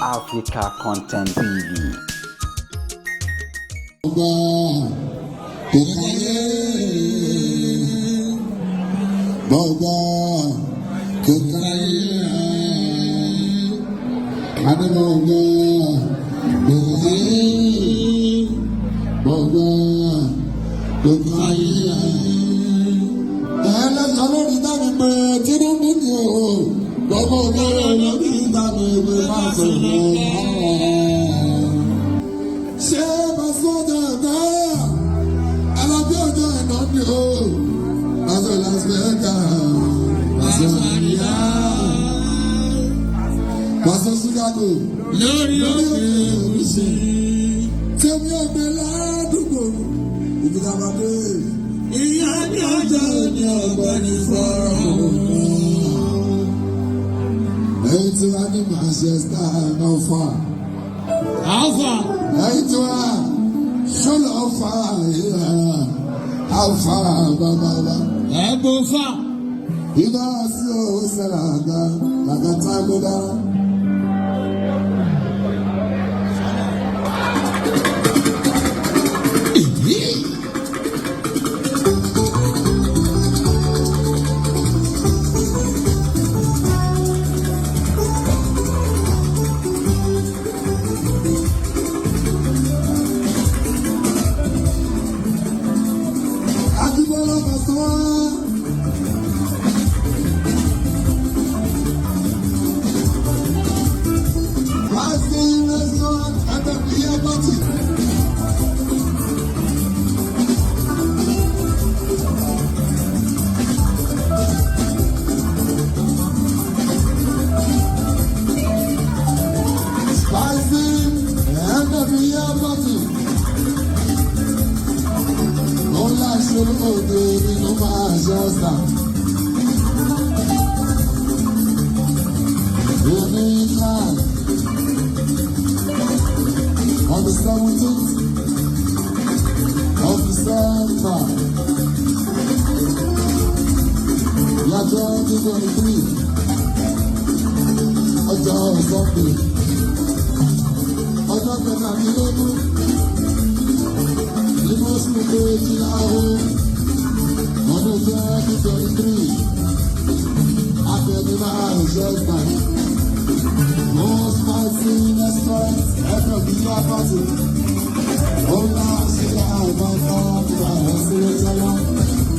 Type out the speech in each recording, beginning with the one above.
Africa Content TV. Pastor Chicago, Lord, tell me your blood, if you have a day, in Manchester, no far. How far? How far, Baba? Go far. You know, so Salada, like a time. On the 17th of December, year 2023, ọjọ́ Sunday, ọjọ́ kẹtàdínlógún, nínú oṣù kejìlá ọdún 2023, akẹ́kọ̀ọ́ ìjọba. Most mighty restaurants ever be your party. Oh, now see the album of the Hostel.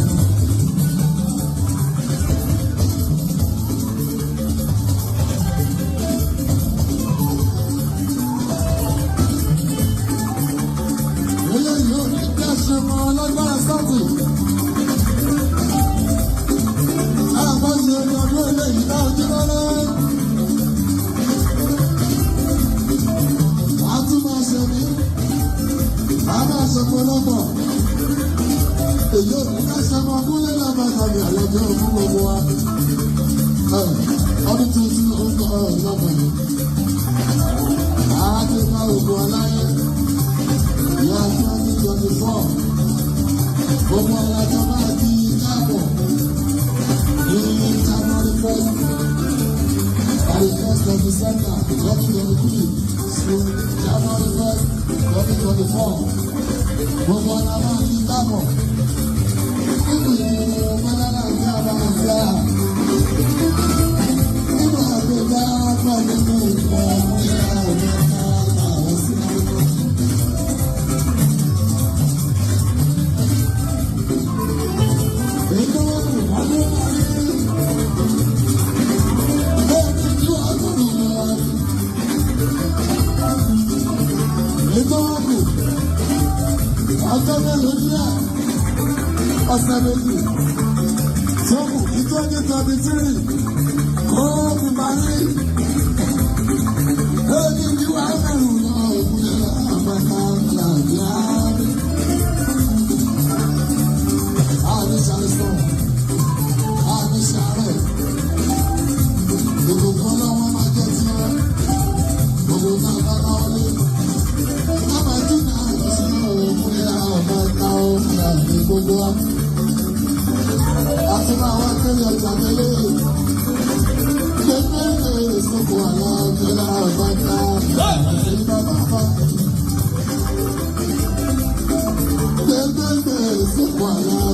Ọdún tuntun ló ń bọ̀ lọ́bọ̀ ni. Àádọ́ta ògùn aláyé. Ìyá 2024. Gbogbo alájọ máa di káàbọ̀. Ní January 1st. By the 1st of December 2023. To January 1st 2024. Gbogbo alájọ máa di káàbọ̀. Nínú ìlú Mọ́lánà ní Àbámọ́sá. Ọ̀sẹ̀ méjì tó kù kí 2023 kó fi parí. Lórí ní wàá mẹ́rù lọ òkúlẹ̀ àpẹta làbíà. Àní ṣàìsàn, àní ṣàárẹ̀. Gbogbo kan lọ́wọ́ máa jẹ́ tí wọ́n. Gbogbo náà bá náà lé. Àbájú náà lọ sí òkúlẹ̀ àpẹta làbí gbogbo wa. Àti máa wá kéré ọjà mẹ́lẹ́. Someone like